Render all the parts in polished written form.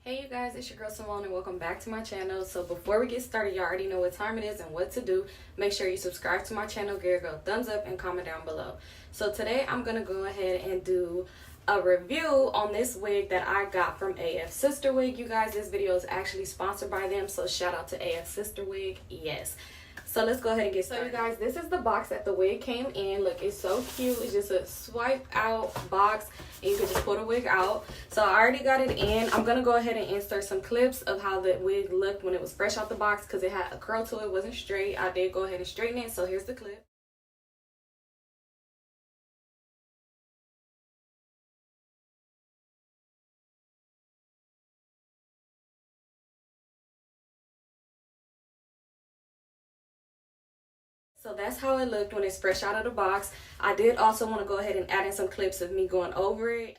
Hey you guys, it's your girl Simone and welcome back to my channel. So before we get started, y'all already know what time it is and what to do. Make sure you subscribe to my channel, give a thumbs up, and comment down below. So today I'm going to go ahead and do a review on this wig that I got from Afsisterwig. You guys, this video is actually sponsored by them, so shout out to Afsisterwig. Yes. So let's go ahead and get started. So you guys, this is the box that the wig came in. Look, it's so cute. It's just a swipe out box and you can just pull the wig out. So I already got it in. I'm going to go ahead and insert some clips of how the wig looked when it was fresh out the box because it had a curl to it. It wasn't straight. I did go ahead and straighten it. So here's the clip. So that's how it looked when it's fresh out of the box. I did also want to go ahead and add in some clips of me going over it.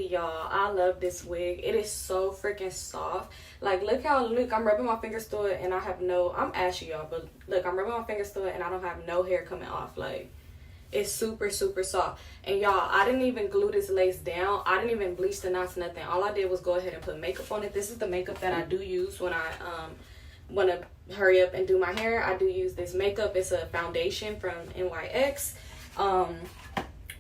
Y'all, I love this wig. It is so freaking soft. Like, look, I'm rubbing my fingers through it and I have no, I'm ashy, y'all, but look, I'm rubbing my fingers through it and I don't have no hair coming off. Like, it's super soft. And y'all, I didn't even glue this lace down. I didn't even bleach the knots, nothing. All I did was go ahead and put makeup on it. This is the makeup that I do use when I want to hurry up and do my hair. I do use this makeup. It's a foundation from NYX.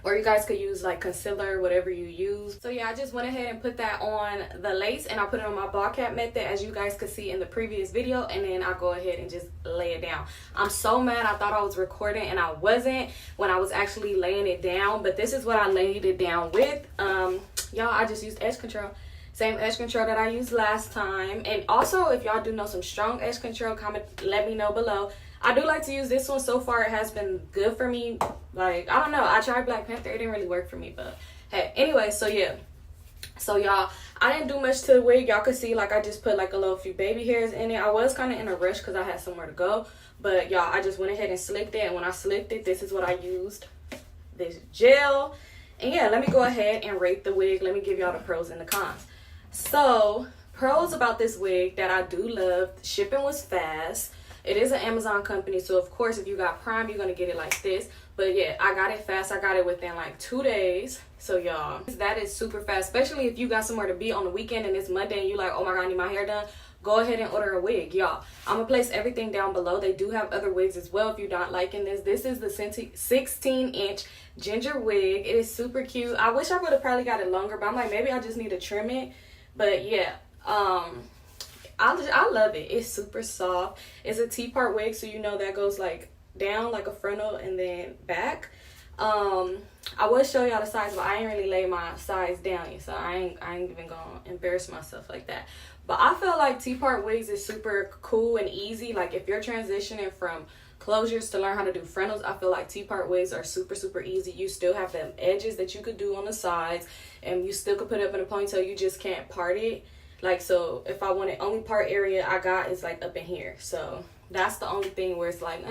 Or you guys could use like concealer, whatever you use. So yeah, I just went ahead and put that on the lace and I put it on my ball cap method, as you guys could see in the previous video, and then I go ahead and just lay it down. I'm so mad. I thought I was recording and I wasn't when I was actually laying it down, but this is what I laid it down with. Y'all, I just used edge control. Same edge control that I used last time. And also, if y'all do know some strong edge control, comment, let me know below. I do like to use this one. So far it has been good for me. Like, I don't know, I tried Black Panther, it didn't really work for me, but hey, anyway, so yeah. So y'all, I didn't do much to the wig. Y'all could see like I just put like a little few baby hairs in it. I was kind of in a rush because I had somewhere to go, but y'all, I just went ahead and slicked it. And when I slicked it, this is what I used, this gel. And yeah, let me go ahead and rate the wig. Let me give y'all the pros and the cons. So pros about this wig that I do love: shipping was fast. It is an Amazon company, so of course if you got Prime, you're gonna get it like this. But yeah, I got it fast. I got it within like 2 days. So y'all, that is super fast, especially if you got somewhere to be on the weekend and it's Monday and you like, oh my god, I need my hair done. Go ahead and order a wig, y'all. I'm gonna place everything down below. They do have other wigs as well if you're not liking this. This is the 16-inch ginger wig. It is super cute. I wish I would have probably got it longer, but I'm like, maybe I just need to trim it. But yeah, I love it. It's super soft. It's a T-part wig, so you know that goes like down like a frontal and then back. I will show y'all the size, but I ain't really lay my size down yet, so I ain't even gonna embarrass myself like that. But I feel like T-part wigs is super cool and easy. Like if you're transitioning from closures to learn how to do frontals, I feel like T-part wigs are super easy. You still have them edges that you could do on the sides, and you still could put it up in a ponytail. You just can't part it. Like, so if I wanted, only part area I got is like up in here. So that's the only thing where it's like,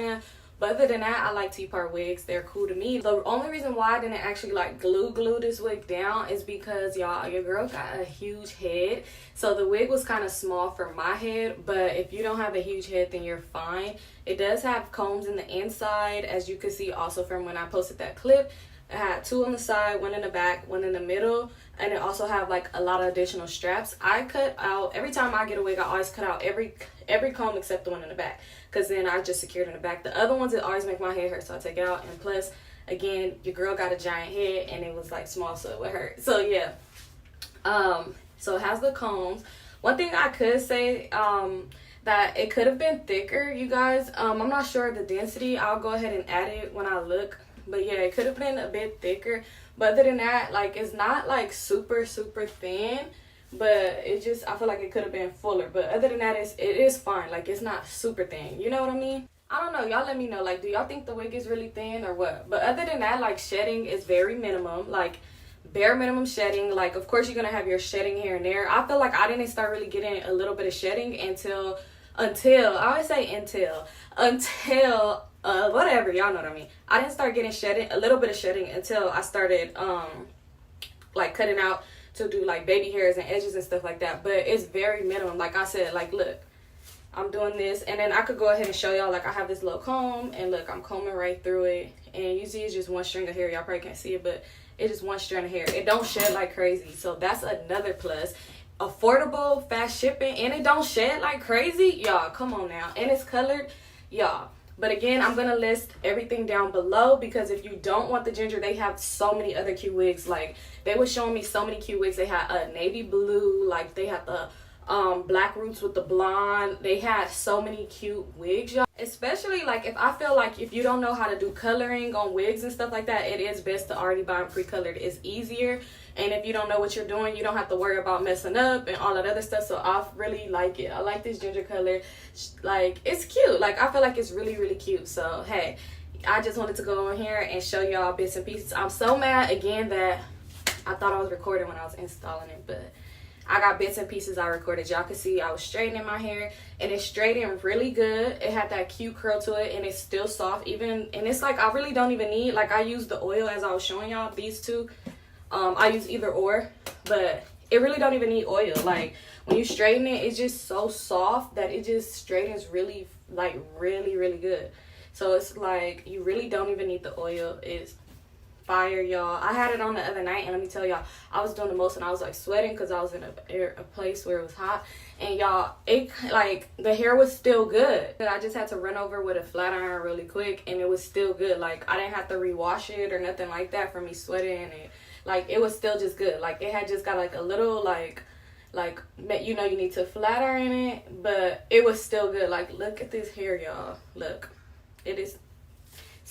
But other than that, I like T-part wigs. They're cool to me. The only reason why I didn't actually like glue this wig down is because, y'all, your girl got a huge head. So the wig was kind of small for my head. But if you don't have a huge head, then you're fine. It does have combs in the inside, as you can see also from when I posted that clip. It had 2 on the side, 1 in the back, 1 in the middle, and it also have like a lot of additional straps. I cut out, every time I get a wig, I always cut out every comb except the one in the back, because then I just secured in the back. The other ones, it always make my head hurt, so I take it out. And plus, again, your girl got a giant head and it was like small, so it would hurt. So yeah, so it has the combs. One thing I could say, that it could have been thicker, you guys. I'm not sure of the density. I'll go ahead and add it when I look. But yeah, it could have been a bit thicker. But other than that, like, it's not like super thin, but it just, I feel like it could have been fuller. But other than that, it is fine. Like, it's not super thin, you know what I mean? I don't know, y'all let me know, like, do y'all think the wig is really thin or what? But other than that, like, shedding is very minimum, like bare minimum shedding. Like, of course you're gonna have your shedding here and there. I feel like I didn't start really getting a little bit of shedding until I always say until whatever, y'all know what I mean. I didn't start getting shedding, a little bit of shedding, until I started like cutting out to do like baby hairs and edges and stuff like that, but it's very minimum. Like I said, like look, I'm doing this, and then I could go ahead and show y'all, like I have this little comb, and look, I'm combing right through it, and you see it's just one string of hair. Y'all probably can't see it, but it's just one strand of hair. It don't shed like crazy, so that's another plus. Affordable, fast shipping, and it don't shed like crazy. Y'all, come on now. And it's colored, y'all. But again, I'm gonna list everything down below, because if you don't want the ginger, they have so many other cute wigs. Like they were showing me so many cute wigs. They had a navy blue, like they had the black roots with the blonde. They had so many cute wigs, y'all. Especially like if I feel like if you don't know how to do coloring on wigs and stuff like that, it is best to already buy them pre-colored. It's easier, and if you don't know what you're doing, you don't have to worry about messing up and all that other stuff. So I really like it. I like this ginger color. Like it's cute. Like I feel like it's really, really cute. So hey, I just wanted to go on here and show y'all bits and pieces. I'm so mad again that I thought I was recording when I was installing it, but I got bits and pieces I recorded. Y'all can see I was straightening my hair, and it's straightened really good. It had that cute curl to it, and it's still soft even. And it's like I really don't even need, like I used the oil as I was showing y'all, these two. I use either or, but it really don't even need oil. Like when you straighten it, it's just so soft that it just straightens really, like really, really good. So it's like you really don't even need the oil. It's fire, y'all. I had it on the other night, and let me tell y'all, I was doing the most, and I was like sweating because I was in a place where it was hot, and y'all, it like the hair was still good. I just had to run over with a flat iron really quick, and it was still good. Like I didn't have to rewash it or nothing like that for me sweating, and like it was still just good. Like it had just got like a little like you know, you need to flat iron it, but it was still good. Like look at this hair, y'all. Look, it's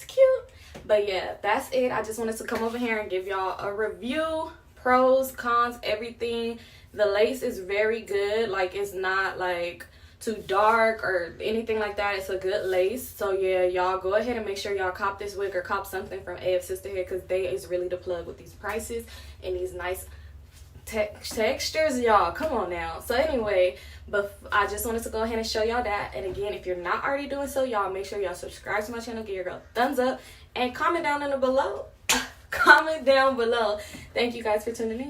cute. But yeah, that's it. I just wanted to come over here and give y'all a review, pros, cons, everything. The lace is very good. Like it's not like too dark or anything like that. It's a good lace. So yeah, y'all go ahead and make sure y'all cop this wig or cop something from Afsisterwig, because they is really the plug with these prices and these nice textures, y'all. Come on now. So anyway, but I just wanted to go ahead and show y'all that. And again, if you're not already doing so, y'all make sure y'all subscribe to my channel, give your girl a thumbs up, and comment down in the below. Comment down below. Thank you guys for tuning in.